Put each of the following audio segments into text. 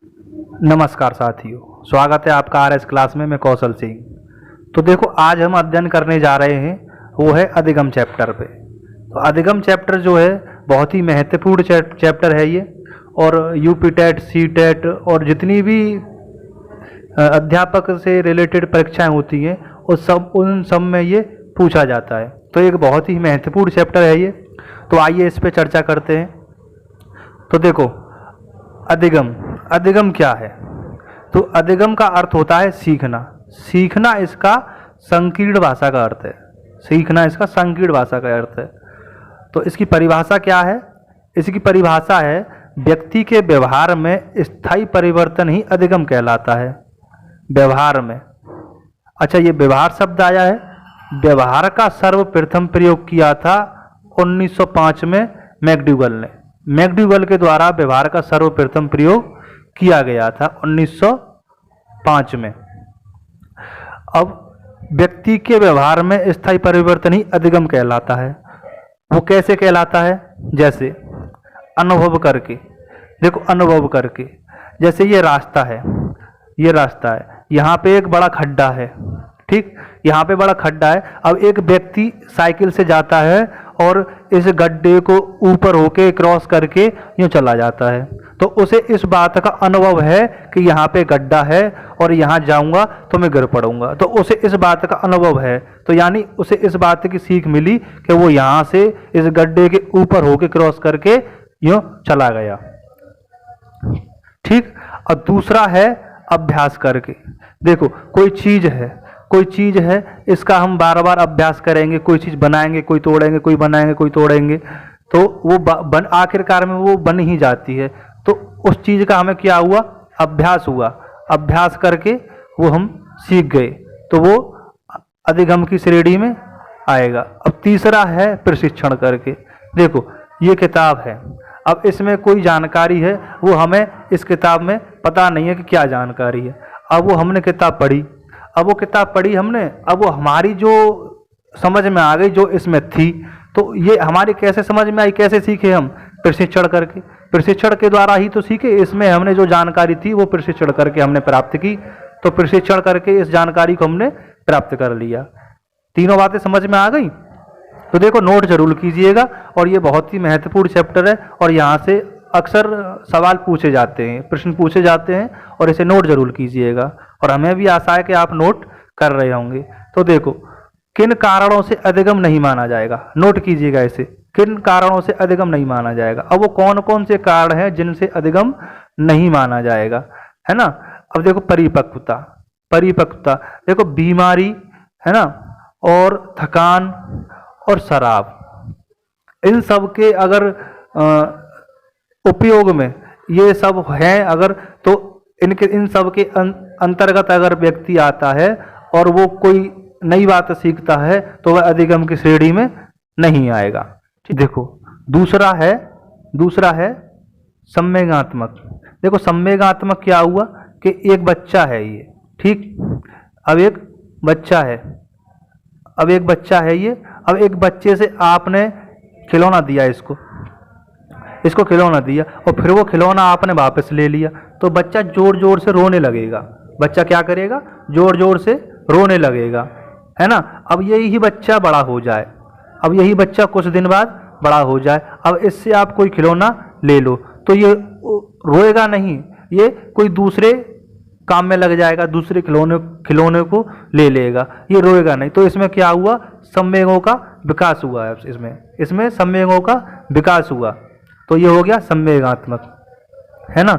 नमस्कार साथियों, स्वागत है आपका आरएस क्लास में। मैं कौशल सिंह। तो देखो, आज हम अध्ययन करने जा रहे हैं वो है अधिगम चैप्टर पे। तो अधिगम चैप्टर जो है बहुत ही महत्वपूर्ण चैप्टर है ये, और यूपी टेट, सी टेट और जितनी भी अध्यापक से रिलेटेड परीक्षाएं होती हैं उन सब में ये पूछा जाता है। तो एक बहुत ही महत्वपूर्ण चैप्टर है ये। तो आइए इस पे चर्चा करते हैं। तो देखो, अधिगम अधिगम क्या है? तो अधिगम का अर्थ होता है सीखना। सीखना इसका संकीर्ण भाषा का अर्थ है। सीखना इसका संकीर्ण भाषा का अर्थ है। तो इसकी परिभाषा क्या है? इसकी परिभाषा है व्यक्ति के व्यवहार में स्थायी परिवर्तन ही अधिगम कहलाता है। व्यवहार में, अच्छा, ये व्यवहार शब्द आया है। व्यवहार का सर्वप्रथम प्रयोग किया था 1905 में मैकडूगल ने। मैकडूगल के द्वारा व्यवहार का सर्वप्रथम प्रयोग किया गया था 1905 में। अब व्यक्ति के व्यवहार में स्थायी परिवर्तन ही अधिगम कहलाता है। वो कैसे कहलाता है? जैसे अनुभव करके। देखो, अनुभव करके, जैसे ये रास्ता है, ये रास्ता है, यहाँ पे एक बड़ा खड्डा है, ठीक, यहाँ पे बड़ा खड्डा है। अब एक व्यक्ति साइकिल से जाता है और इस गड्ढे को ऊपर होके क्रॉस करके यूँ चला जाता है, तो उसे इस बात का अनुभव है कि यहाँ पे गड्ढा है और यहाँ जाऊँगा तो मैं गिर पड़ूंगा। तो उसे इस बात का अनुभव है, तो यानी उसे इस बात की सीख मिली कि वो यहाँ से इस गड्ढे के ऊपर होके क्रॉस करके यूँ चला गया, ठीक। और दूसरा है अभ्यास करके। देखो, कोई चीज़ है, इसका हम बार बार अभ्यास करेंगे। कोई चीज़ बनाएंगे, कोई तोड़ेंगे, कोई बनाएंगे, कोई तोड़ेंगे, तो वो आखिरकार में वो बन ही जाती है। तो उस चीज़ का हमें क्या हुआ? अभ्यास हुआ। अभ्यास करके वो हम सीख गए, तो वो अधिगम की श्रेणी में आएगा। अब तीसरा है प्रशिक्षण करके। देखो, ये किताब है, अब इसमें कोई जानकारी है, वो हमें इस किताब में पता नहीं है कि क्या जानकारी है। अब वो हमने किताब पढ़ी, हमने, अब वो हमारी जो समझ में आ गई, जो इसमें थी, तो ये हमारी कैसे समझ में आई, कैसे सीखे हम? प्रशिक्षण करके। प्रशिक्षण के द्वारा ही तो सीखे। इसमें हमने जो जानकारी थी वो प्रशिक्षण करके हमने प्राप्त की। तो प्रशिक्षण करके इस जानकारी को हमने प्राप्त कर लिया। तीनों बातें समझ में आ गई? तो देखो, नोट जरूर कीजिएगा, और ये बहुत ही महत्वपूर्ण चैप्टर है, और यहाँ से अक्सर सवाल पूछे जाते हैं, प्रश्न पूछे जाते हैं, और इसे नोट जरूर कीजिएगा। और हमें भी आशा है कि आप नोट कर रहे होंगे। तो देखो, किन कारणों से अधिगम नहीं माना जाएगा? नोट कीजिएगा इसे, किन कारणों से अधिगम नहीं माना जाएगा। अब वो कौन कौन से कारण हैं जिनसे अधिगम नहीं माना जाएगा, है ना? अब देखो, परिपक्वता, देखो, बीमारी, है ना, और थकान और शराब, इन सब के अगर उपयोग में ये सब हैं अगर, तो इन सब के अंतर्गत अगर व्यक्ति आता है और वो कोई नई बात सीखता है, तो वह अधिगम की श्रेणी में नहीं आएगा। देखो, दूसरा है संवेगात्मक। देखो, संवेगात्मक क्या हुआ कि एक बच्चा है ये, ठीक, अब एक बच्चा है ये। अब एक बच्चे से आपने खिलौना दिया, इसको खिलौना दिया, और फिर वो खिलौना आपने वापस ले लिया, तो बच्चा जोर जोर से रोने लगेगा। बच्चा क्या करेगा? जोर जोर से रोने लगेगा, है ना। अब यही बच्चा बड़ा हो जाए, अब यही बच्चा कुछ दिन बाद बड़ा हो जाए, अब इससे आप कोई खिलौना ले लो, तो ये रोएगा नहीं, ये कोई दूसरे काम में लग जाएगा, दूसरे खिलौने को ले लेगा, ये रोएगा नहीं। तो इसमें क्या हुआ? संवेगों का विकास हुआ है। इसमें संवेगों का विकास हुआ, तो ये हो गया संवेगात्मक, है ना।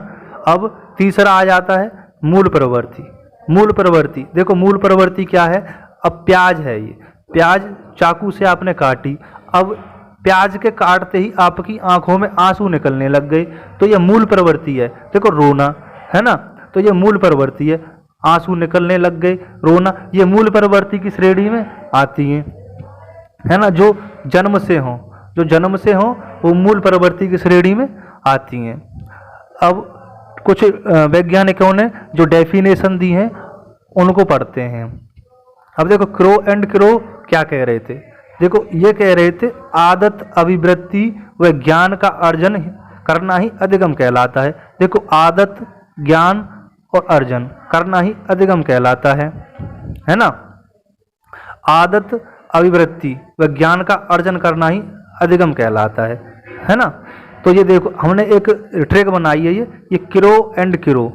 अब तीसरा आ जाता है मूल प्रवृत्ति। देखो, मूल प्रवृत्ति क्या है? अब प्याज है, ये प्याज चाकू से आपने काटी, अब प्याज के काटते ही आपकी आंखों में आंसू निकलने लग गए, तो ये मूल प्रवृत्ति है। देखो, रोना, है ना, तो ये मूल प्रवृत्ति है। आंसू निकलने लग गए, रोना, ये मूल प्रवृत्ति की श्रेणी में आती है ना। जो जन्म से हो वो मूल प्रवृत्ति की श्रेणी में आती हैं। अब कुछ वैज्ञानिकों ने जो डेफिनेशन दी है उनको पढ़ते हैं। अब देखो, क्रो एंड क्रो क्या कह रहे थे? देखो, ये कह रहे थे आदत, अभिवृत्ति व ज्ञान का अर्जन करना ही अधिगम कहलाता है। देखो, आदत ज्ञान और अर्जन करना ही अधिगम कहलाता है ना। आदत, अभिवृत्ति व ज्ञान का अर्जन करना ही अधिगम कहलाता है ना। तो ये देखो हमने एक ट्रिक बनाई है, ये किरो एंड किरो,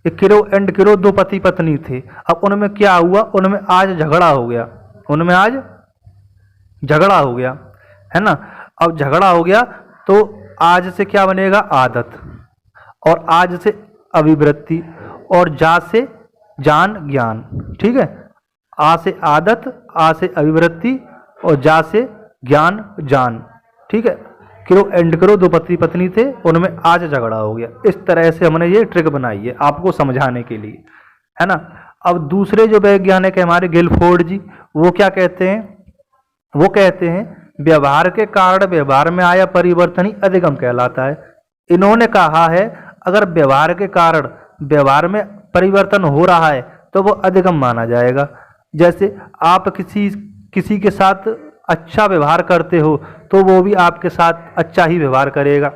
ये किरो एंड किरो दो पति पत्नी थे। अब उनमें क्या हुआ, उनमें आज झगड़ा हो गया, उनमें आज झगड़ा हो गया, है ना। अब झगड़ा हो गया तो आज से क्या बनेगा, आदत, और आज से अभिवृत्ति, और जा से जान ज्ञान, ठीक है। आ से आदत, आ से अभिवृत्ति, और जा से ज्ञान जान, ठीक है। किरो एंड किरो दो पति पत्नी थे, उनमें आज झगड़ा हो गया। इस तरह से हमने ये ट्रिक बनाई है आपको समझाने के लिए, है ना। अब दूसरे जो वैज्ञानिक है हमारे गिलफोर्ड जी, वो क्या कहते हैं, वो कहते हैं व्यवहार के कारण व्यवहार में आया परिवर्तन ही अधिगम कहलाता है। इन्होंने कहा है अगर व्यवहार के कारण व्यवहार में परिवर्तन हो रहा है तो वो अधिगम माना जाएगा। जैसे आप किसी के साथ अच्छा व्यवहार करते हो तो वो भी आपके साथ अच्छा ही व्यवहार करेगा।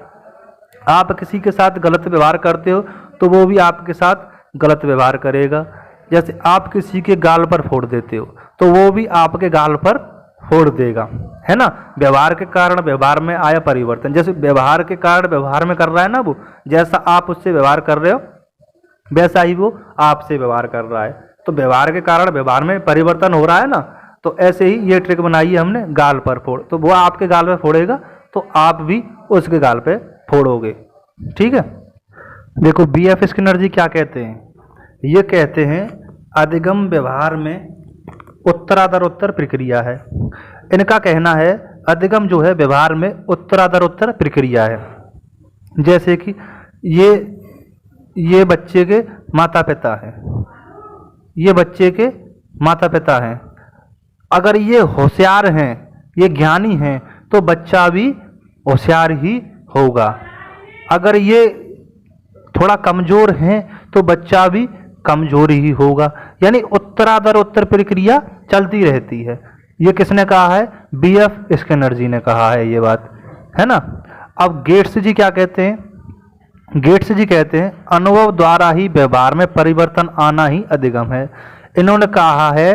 आप किसी के साथ गलत व्यवहार करते हो तो वो भी आपके साथ गलत व्यवहार करेगा। जैसे आप किसी के गाल पर फोड़ देते हो तो वो भी आपके गाल पर फोड़ देगा, है ना। व्यवहार के कारण व्यवहार में आया परिवर्तन, जैसे व्यवहार के कारण व्यवहार में कर रहा है ना वो, जैसा आप उससे व्यवहार कर रहे हो वैसा ही वो आपसे व्यवहार कर रहा है। तो व्यवहार के कारण व्यवहार में परिवर्तन हो रहा है ना, तो ऐसे ही ये ट्रिक बनाई है हमने, गाल पर फोड़, तो वो आपके गाल पे फोड़ेगा तो आप भी उसके गाल पे फोड़ोगे, ठीक है। देखो बीएफ स्किनर जी क्या कहते हैं, ये कहते हैं अधिगम व्यवहार में उत्तरादरोत्तर प्रक्रिया है। इनका कहना है अधिगम जो है व्यवहार में उत्तरादरोत्तर प्रक्रिया है। जैसे कि ये बच्चे के माता पिता हैं, ये बच्चे के माता पिता हैं। अगर ये होशियार हैं, ये ज्ञानी हैं, तो बच्चा भी होशियार ही होगा। अगर ये थोड़ा कमजोर हैं तो बच्चा भी कमजोर ही होगा। यानी उत्तरादरोत्तर प्रक्रिया चलती रहती है। ये किसने कहा है, बीएफ स्किनर जी ने कहा है ये बात, है ना। अब गेट्स जी क्या कहते हैं, गेट्स जी कहते हैं अनुभव द्वारा ही व्यवहार में परिवर्तन आना ही अधिगम है। इन्होंने कहा है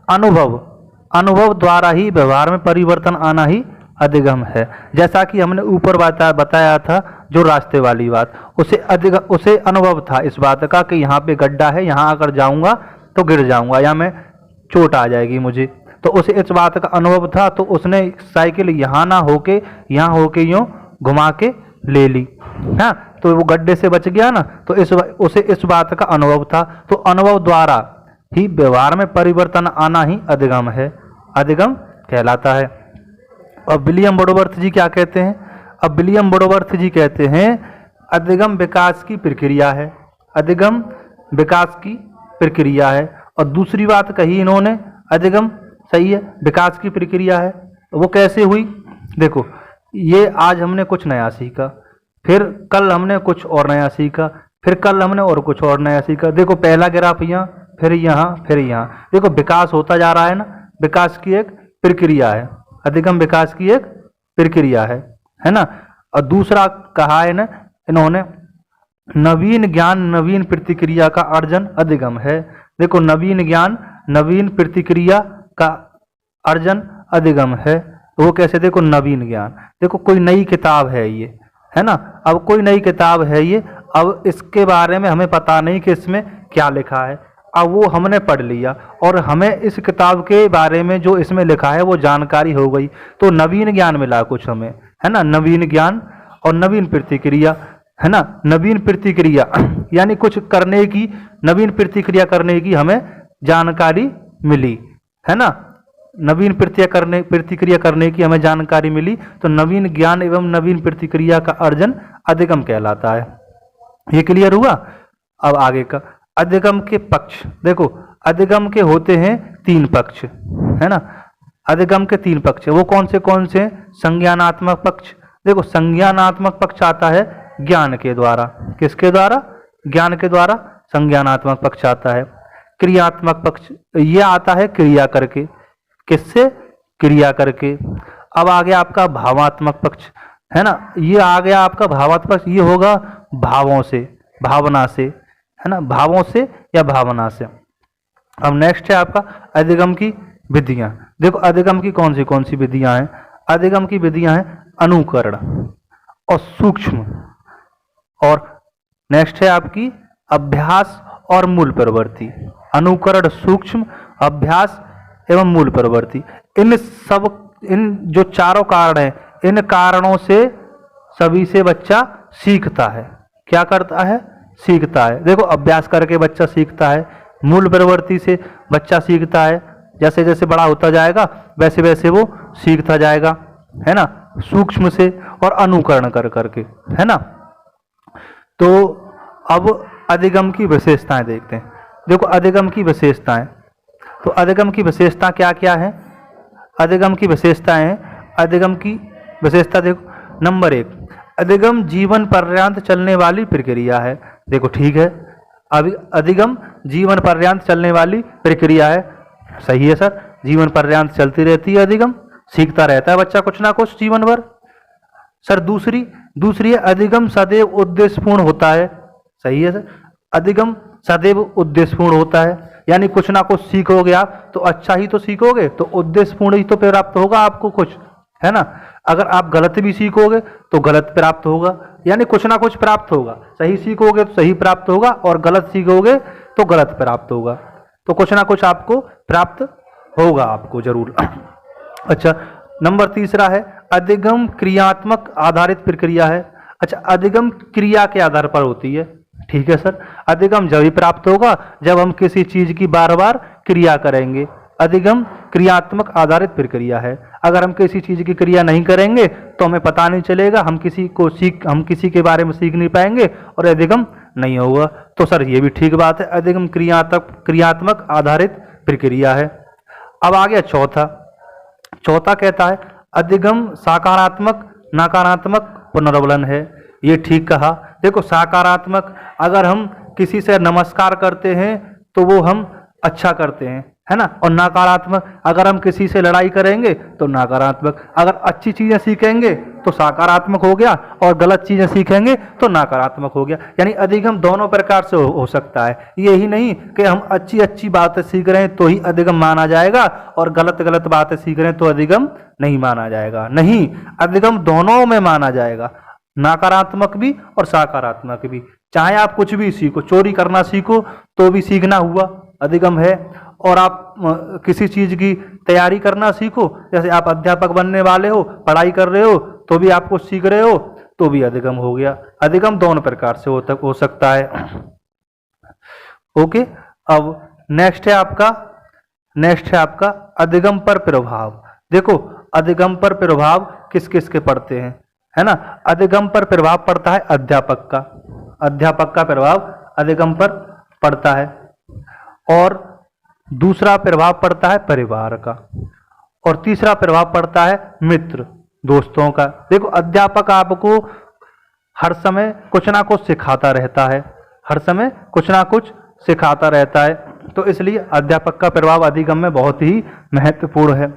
अनुभव द्वारा ही व्यवहार में परिवर्तन आना ही अधिगम है। जैसा कि हमने ऊपर बताया था जो रास्ते वाली बात, उसे अनुभव था इस बात का कि यहाँ पे गड्ढा है, यहाँ अगर जाऊंगा तो गिर जाऊंगा या मैं चोट आ जाएगी मुझे, तो उसे इस बात का अनुभव था। तो उसने साइकिल यहाँ ना होके यहाँ होके यूं घुमा के ले ली, हाँ, तो वो गड्ढे से बच गया ना। तो उसे इस बात का अनुभव था। तो अनुभव द्वारा ही व्यवहार में परिवर्तन आना ही अधिगम है, अधिगम कहलाता है। अब विलियम बडोवर्थ जी क्या कहते हैं, अब विलियम बडोवर्थ जी कहते हैं अधिगम विकास की प्रक्रिया है, अधिगम विकास की प्रक्रिया है। और दूसरी बात कही इन्होंने, अधिगम सही है, विकास की प्रक्रिया है। वो कैसे हुई, देखो ये आज हमने कुछ नया सीखा, फिर कल हमने कुछ और नया सीखा, फिर कल हमने और कुछ और नया सीखा। देखो पहला ग्राफ यहाँ, फिर यहाँ, फिर यहाँ, देखो विकास होता जा रहा है ना। विकास की एक प्रक्रिया है, अधिगम विकास की एक प्रक्रिया है ना। और दूसरा कहा है ना इन्होंने, नवीन ज्ञान नवीन प्रतिक्रिया का अर्जन अधिगम है। देखो नवीन ज्ञान नवीन प्रतिक्रिया का अर्जन अधिगम है। वो कैसे, देखो नवीन ज्ञान, देखो कोई नई किताब है ये, है ना। अब कोई नई किताब है ये, अब इसके बारे में हमें पता नहीं कि इसमें क्या लिखा है। अब वो हमने पढ़ लिया और हमें इस किताब के बारे में जो इसमें लिखा है वो जानकारी हो गई, तो नवीन ज्ञान मिला कुछ हमें, है ना। नवीन ज्ञान और नवीन प्रतिक्रिया, है ना। नवीन प्रतिक्रिया यानी कुछ करने की, नवीन प्रतिक्रिया करने की हमें जानकारी मिली, है ना। नवीन प्रतिक्रिया करने की हमें जानकारी मिली, तो नवीन ज्ञान एवं नवीन प्रतिक्रिया का अर्जन अधिगम कहलाता है। ये क्लियर हुआ। अब आगे का अधिगम के पक्ष, देखो अधिगम के होते हैं 3 पक्ष, है ना। अधिगम के 3 पक्ष, वो कौन से हैं, संज्ञानात्मक पक्ष। देखो संज्ञानात्मक पक्ष आता है ज्ञान के द्वारा, किसके द्वारा, ज्ञान के द्वारा संज्ञानात्मक पक्ष आता है। क्रियात्मक पक्ष ये आता है क्रिया करके, किससे, क्रिया करके। अब आ गया आपका भावात्मक पक्ष, है ना। ये आ गया आपका भावात्मक पक्ष, ये होगा भावों से, भावना से, है ना, भावों से या भावना से। अब नेक्स्ट है आपका अधिगम की विधियां। देखो अधिगम की कौन सी विधियां हैं? अधिगम की विधियां हैं अनुकरण और सूक्ष्म, और नेक्स्ट है आपकी अभ्यास और मूल प्रवृत्ति। अनुकरण, सूक्ष्म, अभ्यास एवं मूल प्रवृत्ति। इन जो चारों कारण हैं, इन कारणों से सभी से बच्चा सीखता है। क्या करता है? सीखता है। देखो अभ्यास करके बच्चा सीखता है, मूल प्रवृत्ति से बच्चा सीखता है, जैसे जैसे बड़ा होता जाएगा वैसे वैसे वो सीखता जाएगा, है ना, सूक्ष्म से और अनुकरण कर करके, है ना। तो अब अधिगम की विशेषताएं देखते हैं। देखो अधिगम की विशेषताएं, तो अधिगम की विशेषता क्या क्या है? अधिगम की विशेषताएं, अधिगम की विशेषता देखो, नंबर 1, अधिगम जीवन पर्यंत चलने वाली प्रक्रिया है। देखो ठीक है, अभी अधिगम जीवन पर्यंत चलने वाली प्रक्रिया है, सही है सर, जीवन पर्यंत चलती रहती है अधिगम, सीखता रहता है बच्चा कुछ ना कुछ जीवन भर। सर दूसरी है अधिगम सदैव उद्देश्यपूर्ण होता है, सही है सर, अधिगम सदैव उद्देश्यपूर्ण होता है, यानी कुछ ना कुछ सीखोगे आप तो अच्छा ही तो सीखोगे, तो उद्देश्यपूर्ण ही तो प्राप्त होगा आपको कुछ, है ना। अगर आप गलत भी सीखोगे तो गलत प्राप्त होगा, यानी कुछ ना कुछ प्राप्त होगा, सही सीखोगे तो सही प्राप्त होगा और गलत सीखोगे तो गलत प्राप्त होगा, तो कुछ ना कुछ आपको प्राप्त होगा आपको जरूर। अच्छा, नंबर 3 है अधिगम क्रियात्मक आधारित प्रक्रिया है। अच्छा, अधिगम क्रिया के आधार पर होती है, ठीक है सर, अधिगम जब ही प्राप्त होगा जब हम किसी चीज की बार बार क्रिया करेंगे। अधिगम क्रियात्मक आधारित प्रक्रिया है, अगर हम किसी चीज की क्रिया नहीं करेंगे तो हमें पता नहीं चलेगा, हम किसी के बारे में सीख नहीं पाएंगे और अधिगम नहीं होगा। तो सर ये भी ठीक बात है, अधिगम क्रियात्मक आधारित प्रक्रिया है। अब आ गया चौथा कहता है अधिगम सकारात्मक नकारात्मक पुनर्वलन है। ये ठीक कहा। देखो सकारात्मक, अगर हम किसी से नमस्कार करते हैं तो वो हम अच्छा करते हैं, है ना, और नकारात्मक अगर हम किसी से लड़ाई करेंगे तो नकारात्मक। अगर अच्छी चीजें सीखेंगे तो सकारात्मक हो गया और गलत चीजें सीखेंगे तो नकारात्मक हो गया, यानी अधिगम दोनों प्रकार से हो सकता है। यही नहीं कि हम अच्छी बातें सीख रहे हैं तो ही अधिगम माना जाएगा और गलत बातें सीख रहे हैं तो अधिगम नहीं माना जाएगा। नहीं, अधिगम दोनों में माना जाएगा, नकारात्मक भी और सकारात्मक भी। चाहे आप कुछ भी सीखो, चोरी करना सीखो तो भी सीखना हुआ, अधिगम है, और आप किसी चीज की तैयारी करना सीखो, जैसे आप अध्यापक बनने वाले हो, पढ़ाई कर रहे हो तो भी आप कुछ सीख रहे हो तो भी अधिगम हो गया। अधिगम दोनों प्रकार से हो सकता है। ओके, अब नेक्स्ट है आपका अधिगम पर प्रभाव। देखो अधिगम पर प्रभाव किस किस के पड़ते हैं, है ना। अधिगम पर प्रभाव पड़ता है अध्यापक का प्रभाव अधिगम पर पड़ता है, और दूसरा प्रभाव पड़ता है परिवार का, और तीसरा प्रभाव पड़ता है मित्र दोस्तों का। देखो अध्यापक आपको हर समय कुछ ना कुछ सिखाता रहता है, तो इसलिए अध्यापक का प्रभाव अधिगम में बहुत ही महत्वपूर्ण है।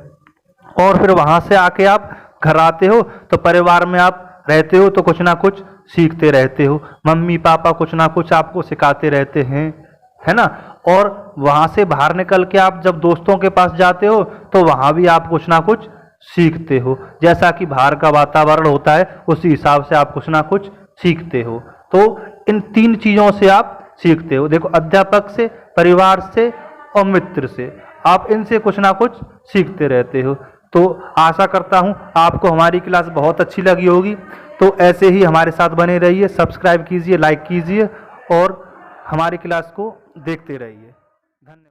और फिर वहां से आके आप घर आते हो तो परिवार में आप रहते हो तो कुछ ना कुछ सीखते रहते हो, मम्मी पापा कुछ ना कुछ आपको सिखाते रहते हैं, है ना। और वहां से बाहर निकल के आप जब दोस्तों के पास जाते हो तो वहां भी आप कुछ ना कुछ सीखते हो, जैसा कि बाहर का वातावरण होता है उसी हिसाब से आप कुछ ना कुछ सीखते हो। तो इन 3 चीजों से आप सीखते हो। देखो अध्यापक से, परिवार से और मित्र से, आप इनसे कुछ ना कुछ सीखते रहते हो। तो आशा करता हूं आपको हमारी क्लास बहुत अच्छी लगी होगी। तो ऐसे ही हमारे साथ बने रहिए, सब्सक्राइब कीजिए, लाइक कीजिए और हमारी क्लास को देखते रहिए। धन्यवाद।